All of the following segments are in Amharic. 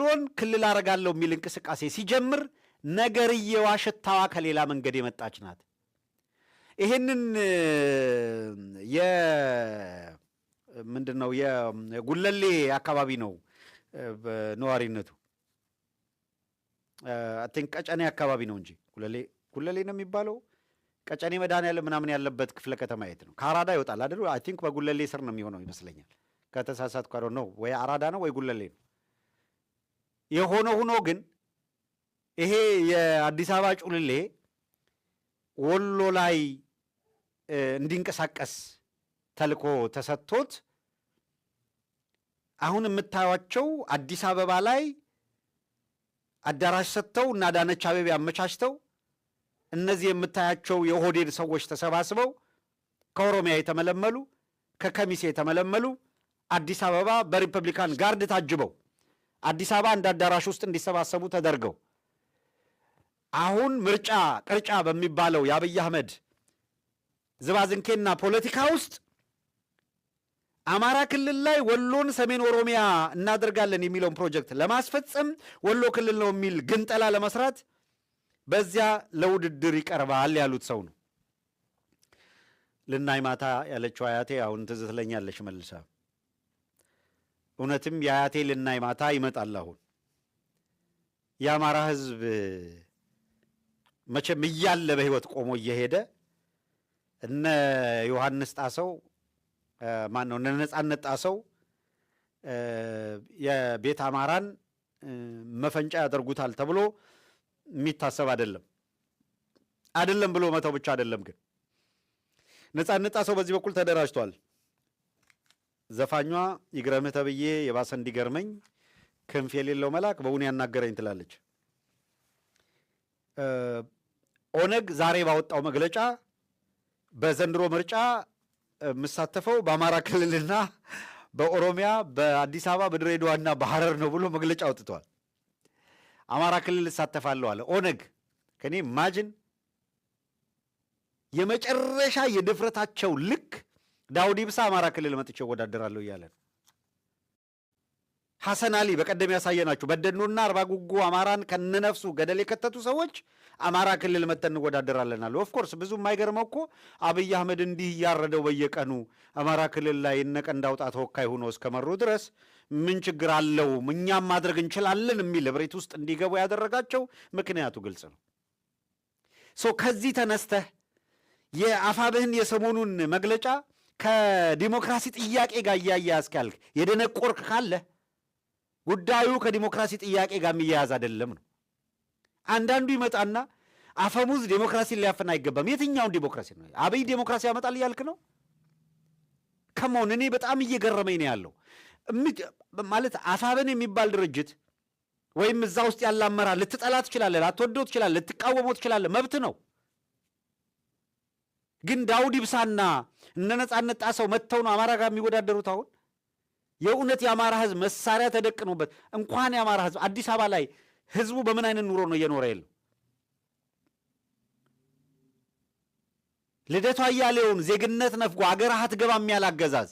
ወሎን ክልል አረጋለሁ የሚል እንቅስቃሴ ሲጀምር ነገርየዋ ሽታዋ ከሌላ መንገድ የመጣች ናት። ይሄንን ምንድነው የጉለሌ አካባቢ ነው ነዋሪነቱ። አይ ቀጨኔ አካባቢ ነው እንጂ ጉለሌ ነው የሚባለው። ቀጨኔ መድኃኔዓለም ምናምን ያለበት ክፍለ ከተማ የት ነው? ከአራዳ ይወጣል አይደል? አይ ቲንክ በጉለሌ ስር ነው የሚሆነው ይመስለኛል። ከተሳሳትኩ ነው ወይ አራዳ ነው ወይ ጉለሌ ነው። የሆነ ሆኖ ግን ይሄ የአዲስ አበባ ጩልሌ ወሎ ላይ እንዲንቀሳቀስ ተልኮ ተሰጥቶት አሁን የምታዩቸው አዲስ አበባ ላይ አዳራሽ ሰጥተው እና አዳነች አቤቤ አመቻችተው እነዚህ የምታያቸው የኦህዴድ ሰዎች ተሰባስበው ከኦሮሚያ የተመለመሉ ከከሚሴ የተመለመሉ አዲስ አበባ በሪፐብሊካን ጋርድ ታጅበው አዲስ አበባ እንደ አዳራሽ ውስጥ እንዲሰባሰቡ ተደርገው አሁን ቅርጫ በሚባለው የአብይ አህመድ ዝባዝንኬና ፖለቲካ ውስጥ አማራ ክልል ላይ ወሎን ሰሜን ኦሮሚያ እናደርጋለን የሚለውን ፕሮጀክት ለማስፈጸም ወሎ ክልል ነው የሚል ግንጠላ ለመስራት በዚያ ለውድድር ይቀርባል ያሉት ሰው ነው። ልናይ ማታ ያለችው አያቴ አሁን ትዝ ትለኛለች መልሳ። እውነትም የአያቴ ልናይ ማታ ይመጣል። አሁን የአማራ ሕዝብ መቼም እያለ በህይወት ቆሞ እየሄደ እነ ዮሐንስ ጣሰው ማን ነው እነ ነጻነት ጣሰው የቤት አማራን መፈንጫ ያደርጉታል ተብሎ የሚታሰብ አይደለም ብሎ መተው ብቻ አይደለም። ግን ነጻነት ጣሰው በዚህ በኩል ተደራጅቷል። ዘፋኟ ይግረምህ ተብዬ የባሰ እንዲገርመኝ ክንፍ የሌለው መልአክ በእውን ያናገረኝ ትላለች። ኦነግ ዛሬ ባወጣው መግለጫ በዘንድሮ ምርጫ የምሳተፈው በአማራ ክልልና በኦሮሚያ በአዲስ አበባ በድሬዳዋና በሐረር ነው ብሎ መግለጫ አውጥቷል። አማራ ክልል እሳተፋለሁ አለ ኦነግ። ከኔ ማጅን የመጨረሻ የድፍረታቸው ልክ ዳውድ ኢብሳ አማራ ክልል መጥቼ እወዳደራለሁ እያለ ነው። ሐሰን አሊ በቀደም ያሳየናችሁ በደኖና አርባ ጉጉ አማራን ከነነፍሱ ገደል የከተቱ ሰዎች አማራ ክልል መተን እንወዳደራለን አሉ። ኦፍኮርስ ብዙ የማይገርመው እኮ አብይ አህመድ እንዲህ እያረደው በየቀኑ አማራ ክልል ላይ እነቀንድ አውጣ ተወካይ ሆኖ እስከመሩ ድረስ ምን ችግር አለው እኛም ማድረግ እንችላለን የሚል እብሪት ውስጥ እንዲገቡ ያደረጋቸው ምክንያቱ ግልጽ ነው። ከዚህ ተነስተህ የአፋብህን የሰሞኑን መግለጫ ከዲሞክራሲ ጥያቄ ጋር እያያዝክ ያልክ የደነቆርክ ካለ ጉዳዩ ከዲሞክራሲ ጥያቄ ጋር የሚያያዝ አይደለም ነው። አንዳንዱ ይመጣና አፈሙዝ ዲሞክራሲን ሊያፈን አይገባም። የትኛውን ዲሞክራሲ ነው? አብይ ዲሞክራሲ ያመጣል እያልክ ነው? ከመሆን እኔ በጣም እየገረመኝ ነው ያለው። ማለት አፋብን የሚባል ድርጅት ወይም እዛ ውስጥ ያለ አመራር ልትጠላ ትችላለህ፣ ላትወደው ትችላለህ፣ ልትቃወመው ትችላለህ፣ መብት ነው። ግን ዳውድ ኢብሳና እነ ነጻነት ጣሰው መጥተው ነው አማራ ጋር የሚወዳደሩት። አሁን የእውነት የአማራ ህዝብ መሳሪያ ተደቅኖበት እንኳን የአማራ ህዝብ አዲስ አበባ ላይ ህዝቡ በምን አይነት ኑሮ ነው እየኖረ ያለው? ልደቱ አያሌውን ዜግነት ነፍጎ አገር አትገባም ያለ አገዛዝ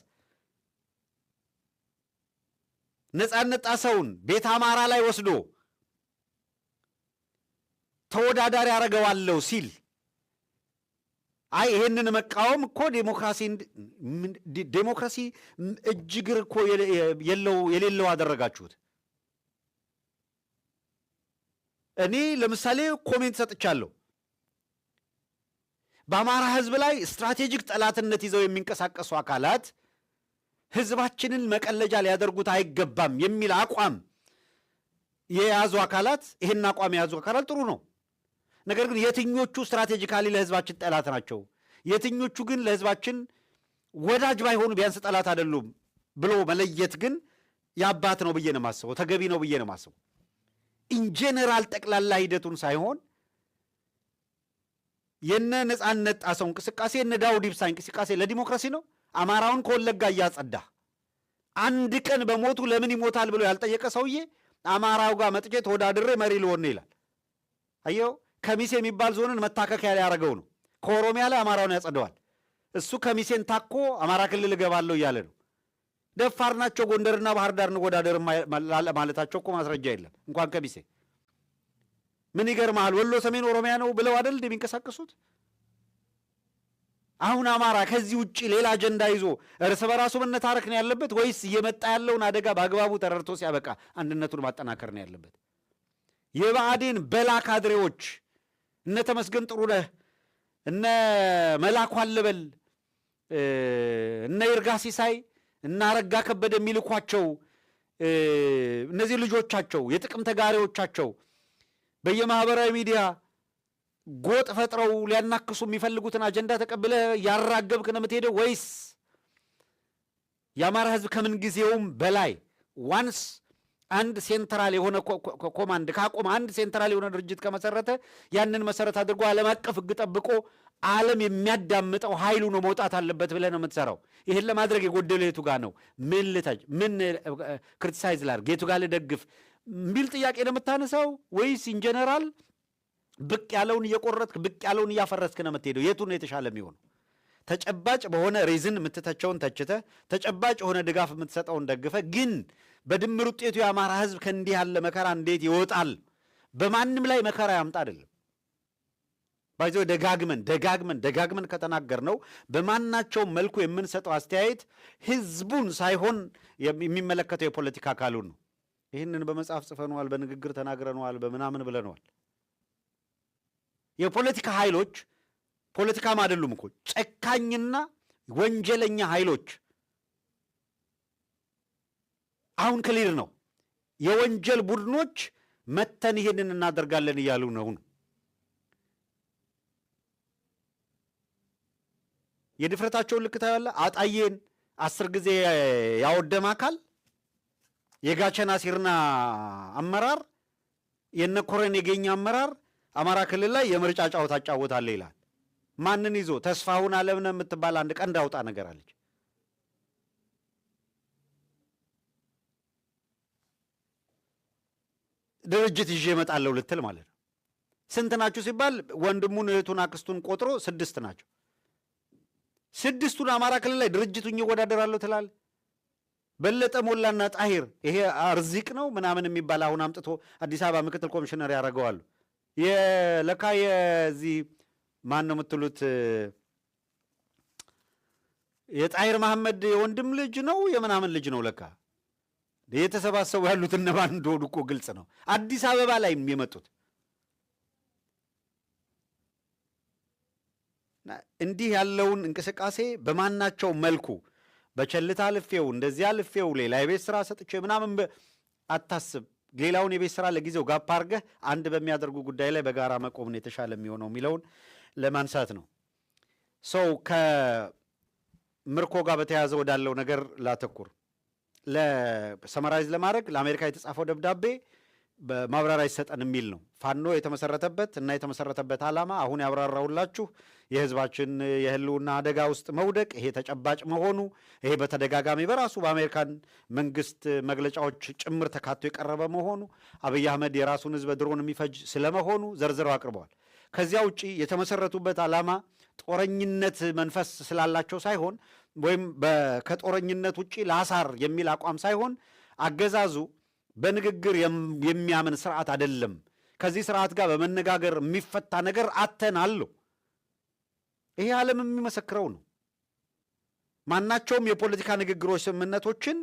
ነጻነት ጣሰውን ቤት አማራ ላይ ወስዶ ተወዳዳሪ አረገዋለሁ ሲል አይ ይሄንን መቃወም እኮ ዴሞክራሲ እጅግር እኮ የሌለው አደረጋችሁት። እኔ ለምሳሌ ኮሜንት ሰጥቻለሁ። በአማራ ህዝብ ላይ ስትራቴጂክ ጠላትነት ይዘው የሚንቀሳቀሱ አካላት ህዝባችንን መቀለጃ ሊያደርጉት አይገባም የሚል አቋም የያዙ አካላት ይሄን አቋም የያዙ አካላት ጥሩ ነው። ነገር ግን የትኞቹ ስትራቴጂካሊ ለህዝባችን ጠላት ናቸው፣ የትኞቹ ግን ለህዝባችን ወዳጅ ባይሆኑ ቢያንስ ጠላት አይደሉም ብሎ መለየት ግን ያባት ነው ብዬ ነው የማስበው፣ ተገቢ ነው ብዬ ነው የማስበው። ኢንጀነራል ጠቅላላ ሂደቱን ሳይሆን የነ ነጻነት ጣሰው እንቅስቃሴ የነ ዳውድ ኢብሳ እንቅስቃሴ ለዲሞክራሲ ነው። አማራውን ከወለጋ እያጸዳ አንድ ቀን በሞቱ ለምን ይሞታል ብሎ ያልጠየቀ ሰውዬ አማራው ጋር መጥቼ ተወዳድሬ መሪ ልሆን ነው ይላል። አየው፣ ከሚሴ የሚባል ዞንን መታከኪያ ላይ ያደረገው ነው። ከኦሮሚያ ላይ አማራውን ያጸደዋል። እሱ ከሚሴን ታኮ አማራ ክልል እገባለሁ እያለ ነው። ደፋር ናቸው። ጎንደርና ባህር ዳር እንወዳደር ማለታቸው እኮ ማስረጃ የለም። እንኳን ከሚሴ ምን ይገርማል? ወሎ ሰሜን ኦሮሚያ ነው ብለው አይደል እንደሚንቀሳቀሱት? አሁን አማራ ከዚህ ውጪ ሌላ አጀንዳ ይዞ እርስ በራሱ መነታረክ ነው ያለበት ወይስ እየመጣ ያለውን አደጋ በአግባቡ ተረድቶ ሲያበቃ አንድነቱን ማጠናከር ነው ያለበት? የብአዴን በላ ካድሬዎች እነ ተመስገን ጥሩነህ እነ መላኩ አለበል እነ ይርጋ ሲሳይ እና አረጋ ከበደ የሚልኳቸው እነዚህ ልጆቻቸው የጥቅም ተጋሪዎቻቸው በየማህበራዊ ሚዲያ ጎጥ ፈጥረው ሊያናክሱ የሚፈልጉትን አጀንዳ ተቀብለ ያራገብክ ነው የምትሄደው ወይስ የአማራ ህዝብ ከምን ጊዜውም በላይ ዋንስ አንድ ሴንትራል የሆነ ኮማንድ ካቆመ አንድ ሴንትራል የሆነ ድርጅት ከመሰረተ ያንን መሰረት አድርጎ ዓለም አቀፍ ህግ ጠብቆ ዓለም የሚያዳምጠው ኃይሉ ነው መውጣት አለበት ብለህ ነው የምትሰራው። ይህን ለማድረግ የጎደለ የቱ ጋር ነው? ምን ልታጅ ምን ክሪቲሳይዝ ላድርግ የቱ ጋር ልደግፍ የሚል ጥያቄ ነው የምታነሳው? ወይስ ኢንጀነራል ብቅ ያለውን እየቆረጥክ ብቅ ያለውን እያፈረስክ ነው የምትሄደው? የቱ ነው የተሻለ የሚሆነው? ተጨባጭ በሆነ ሪዝን የምትተቸውን ተችተህ ተጨባጭ የሆነ ድጋፍ የምትሰጠውን ደግፈህ ግን በድምር ውጤቱ የአማራ ህዝብ ከእንዲህ ያለ መከራ እንዴት ይወጣል? በማንም ላይ መከራ ያምጣ አይደለም ባይዘው ደጋግመን ከተናገር ነው በማናቸውም መልኩ የምንሰጠው አስተያየት ህዝቡን ሳይሆን የሚመለከተው የፖለቲካ አካሉን ነው። ይህንን በመጽሐፍ ጽፈነዋል፣ በንግግር ተናግረነዋል፣ በምናምን ብለነዋል። የፖለቲካ ኃይሎች ፖለቲካም አይደሉም እኮ ጨካኝና ወንጀለኛ ኃይሎች አሁን ክሊር ነው። የወንጀል ቡድኖች መተን ይሄንን እናደርጋለን እያሉ ነው። የድፍረታቸውን ልክ ታያለህ። አጣዬን 10 ጊዜ ያወደመ አካል የጋቸና ሲርና አመራር የነኮረን የገኛ አመራር አማራ ክልል ላይ የምርጫ ጫወታ አጫወታለህ ይላል። ማንን ይዞ? ተስፋሁን አለምነ የምትባል አንድ ቀንድ አውጣ ነገር አለች። ድርጅት ይዤ እመጣለሁ ልትል ማለት ነው። ስንት ናችሁ ሲባል ወንድሙን እህቱን አክስቱን ቆጥሮ 6 ናቸው። 6ቱን አማራ ክልል ላይ ድርጅቱን ይወዳደራለሁ ትላል። በለጠ ሞላና ጣሂር ይሄ አርዚቅ ነው ምናምን የሚባል አሁን አምጥቶ አዲስ አበባ ምክትል ኮሚሽነር ያደርገዋሉ። የለካ የዚህ ማን ነው የምትሉት የጣሂር መሐመድ የወንድም ልጅ ነው የምናምን ልጅ ነው ለካ። የተሰባሰቡ ያሉት እነማን እንደሆኑ እኮ ግልጽ ነው። አዲስ አበባ ላይ የመጡት እንዲህ ያለውን እንቅስቃሴ በማናቸው መልኩ በቸልታ ልፌው እንደዚያ ልፌው ሌላ የቤት ስራ ሰጥቼ ምናምን አታስብ። ሌላውን የቤት ስራ ለጊዜው ጋፕ አድርገህ አንድ በሚያደርጉ ጉዳይ ላይ በጋራ መቆምን የተሻለ የሚሆነው የሚለውን ለማንሳት ነው። ሰው ከምርኮ ጋር በተያያዘ ወዳለው ነገር ላተኩር። ለሰመራይዝ ለማድረግ ለአሜሪካ የተጻፈው ደብዳቤ በማብራሪያ ይሰጠን የሚል ነው። ፋኖ የተመሰረተበት እና የተመሰረተበት ዓላማ አሁን ያብራራሁላችሁ የህዝባችን የህልውና አደጋ ውስጥ መውደቅ ይሄ ተጨባጭ መሆኑ ይሄ በተደጋጋሚ በራሱ በአሜሪካን መንግስት መግለጫዎች ጭምር ተካቶ የቀረበ መሆኑ አብይ አህመድ የራሱን ህዝብ ድሮን የሚፈጅ ስለመሆኑ ዘርዝረው አቅርበዋል። ከዚያ ውጪ የተመሰረቱበት ዓላማ ጦረኝነት መንፈስ ስላላቸው ሳይሆን ወይም ከጦረኝነት ውጪ ለአሳር የሚል አቋም ሳይሆን አገዛዙ በንግግር የሚያምን ስርዓት አይደለም። ከዚህ ስርዓት ጋር በመነጋገር የሚፈታ ነገር አተናል። ይሄ ዓለም የሚመሰክረው ነው። ማናቸውም የፖለቲካ ንግግሮች፣ ስምምነቶችን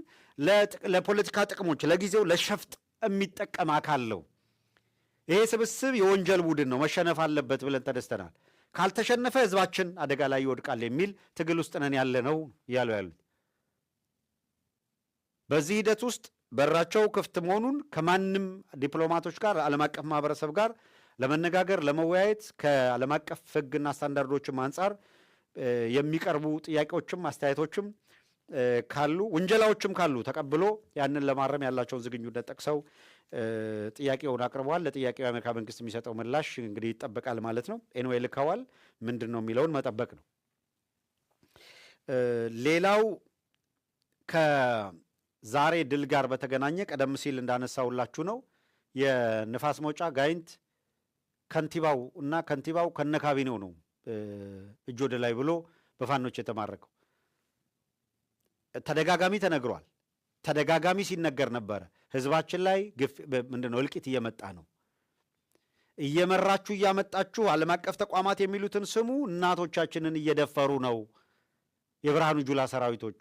ለፖለቲካ ጥቅሞች ለጊዜው ለሸፍጥ የሚጠቀም አካል ነው። ይሄ ስብስብ የወንጀል ቡድን ነው፣ መሸነፍ አለበት ብለን ተደስተናል። ካልተሸነፈ ህዝባችን አደጋ ላይ ይወድቃል የሚል ትግል ውስጥ ነን ያለ ነው እያሉ ያሉት። በዚህ ሂደት ውስጥ በራቸው ክፍት መሆኑን ከማንም ዲፕሎማቶች ጋር ዓለም አቀፍ ማህበረሰብ ጋር ለመነጋገር ለመወያየት ከዓለም አቀፍ ህግና ስታንዳርዶችም አንጻር የሚቀርቡ ጥያቄዎችም አስተያየቶችም ካሉ ውንጀላዎችም ካሉ ተቀብሎ ያንን ለማረም ያላቸውን ዝግጁነት ጠቅሰው ጥያቄውን አቅርበዋል። ለጥያቄው የአሜሪካ መንግስት የሚሰጠው ምላሽ እንግዲህ ይጠበቃል ማለት ነው። ኤንዌይ ልከዋል። ምንድን ነው የሚለውን መጠበቅ ነው። ሌላው ከዛሬ ድል ጋር በተገናኘ ቀደም ሲል እንዳነሳውላችሁ ነው የንፋስ መውጫ ጋይንት ከንቲባው እና ከንቲባው ከነካቢኔው ነው እጅ ወደ ላይ ብሎ በፋኖች የተማረከው። ተደጋጋሚ ተነግሯል። ተደጋጋሚ ሲነገር ነበረ። ህዝባችን ላይ ምንድነው እልቂት እየመጣ ነው። እየመራችሁ እያመጣችሁ ዓለም አቀፍ ተቋማት የሚሉትን ስሙ። እናቶቻችንን እየደፈሩ ነው የብርሃኑ ጁላ ሰራዊቶች።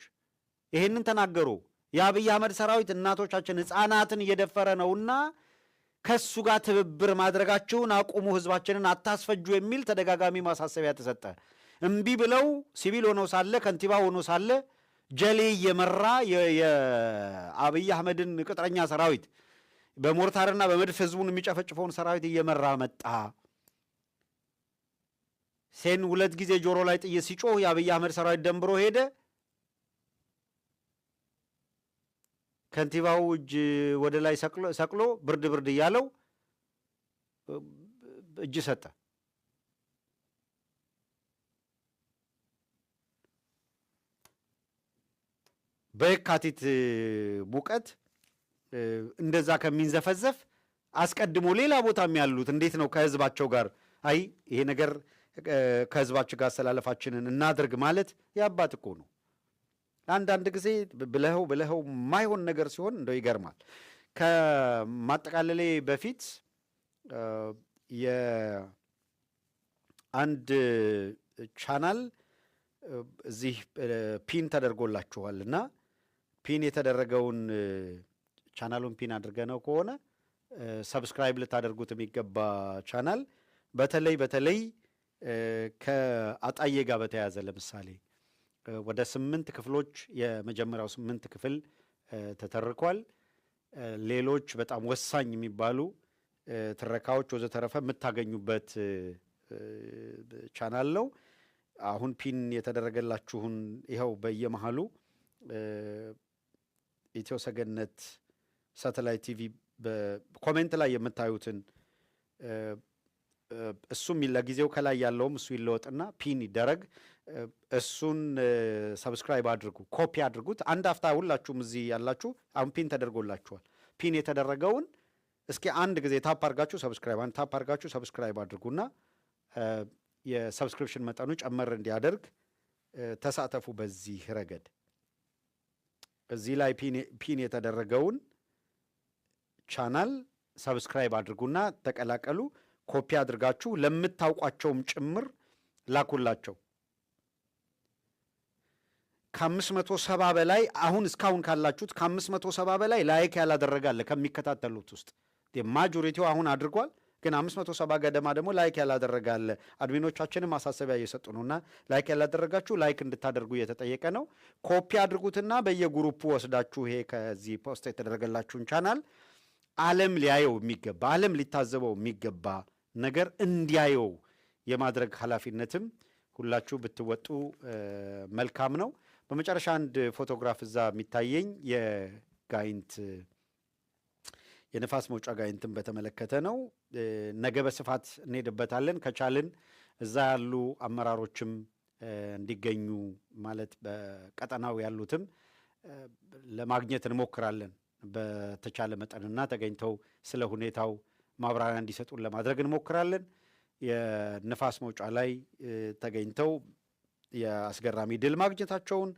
ይሄንን ተናገሩ። የአብይ አህመድ ሰራዊት እናቶቻችን ህፃናትን እየደፈረ ነውና ከሱ ጋር ትብብር ማድረጋችሁን አቁሙ፣ ህዝባችንን አታስፈጁ የሚል ተደጋጋሚ ማሳሰቢያ ተሰጠ። እምቢ ብለው ሲቪል ሆኖ ሳለ ከንቲባ ሆኖ ሳለ ጀሌ እየመራ የአብይ አህመድን ቅጥረኛ ሰራዊት በሞርታርና በመድፍ ህዝቡን የሚጨፈጭፈውን ሰራዊት እየመራ መጣ። ሴን 2 ጊዜ ጆሮ ላይ ጥይት ሲጮህ የአብይ አህመድ ሰራዊት ደንብሮ ሄደ። ከንቲባው እጅ ወደ ላይ ሰቅሎ ብርድ ብርድ እያለው እጅ ሰጠ። በየካቲት ሙቀት እንደዛ ከሚንዘፈዘፍ አስቀድሞ ሌላ ቦታም ያሉት እንዴት ነው ከህዝባቸው ጋር አይ ይሄ ነገር ከህዝባችን ጋር አስተላለፋችንን እናድርግ ማለት የአባት እኮ ነው። አንዳንድ ጊዜ ብለኸው ማይሆን ነገር ሲሆን እንደው ይገርማል። ከማጠቃለሌ በፊት የአንድ ቻናል እዚህ ፒን ተደርጎላችኋል እና ፒን የተደረገውን ቻናሉን ፒን አድርገነው ከሆነ ሰብስክራይብ ልታደርጉት የሚገባ ቻናል በተለይ ከአጣዬ ጋር በተያያዘ ለምሳሌ ወደ 8 ክፍሎች የመጀመሪያው 8 ክፍል ተተርኳል። ሌሎች በጣም ወሳኝ የሚባሉ ትረካዎች ወዘተረፈ የምታገኙበት ቻናል ነው። አሁን ፒን የተደረገላችሁን ይኸው በየመሃሉ ኢትዮ ሰገነት ሳተላይት ቲቪ በኮሜንት ላይ የምታዩትን እሱም ለጊዜው ከላይ ያለውም እሱ ይለወጥና ፒን ይደረግ። እሱን ሰብስክራይብ አድርጉ፣ ኮፒ አድርጉት። አንድ አፍታ ሁላችሁም እዚህ ያላችሁ አሁን ፒን ተደርጎላችኋል። ፒን የተደረገውን እስኪ አንድ ጊዜ ታፕ አድርጋችሁ ሰብስክራይብ አድርጉና የሰብስክሪፕሽን መጠኑ ጨመር እንዲያደርግ ተሳተፉ። በዚህ ረገድ እዚህ ላይ ፒን የተደረገውን ቻናል ሰብስክራይብ አድርጉና ተቀላቀሉ። ኮፒ አድርጋችሁ ለምታውቋቸውም ጭምር ላኩላቸው። ከ570 በላይ አሁን እስካሁን ካላችሁት ከ570 በላይ ላይክ ያላደረጋለ ከሚከታተሉት ውስጥ ማጆሪቲው አሁን አድርጓል። ግን 570 ገደማ ደግሞ ላይክ ያላደረጋለ። አድሚኖቻችንም ማሳሰቢያ እየሰጡ ነውና ላይክ ያላደረጋችሁ ላይክ እንድታደርጉ እየተጠየቀ ነው። ኮፒ አድርጉትና በየግሩፑ ወስዳችሁ ይሄ ከዚህ ፖስት የተደረገላችሁን ቻናል ዓለም ሊያየው የሚገባ ዓለም ሊታዘበው የሚገባ ነገር እንዲያየው የማድረግ ኃላፊነትም ሁላችሁ ብትወጡ መልካም ነው። በመጨረሻ አንድ ፎቶግራፍ እዛ የሚታየኝ የጋይንት የንፋስ መውጫ ጋይንትን በተመለከተ ነው። ነገ በስፋት እንሄድበታለን። ከቻልን እዛ ያሉ አመራሮችም እንዲገኙ ማለት በቀጠናው ያሉትም ለማግኘት እንሞክራለን በተቻለ መጠንና ተገኝተው ስለ ሁኔታው ማብራሪያ እንዲሰጡን ለማድረግ እንሞክራለን። የንፋስ መውጫ ላይ ተገኝተው የአስገራሚ ድል ማግኘታቸውን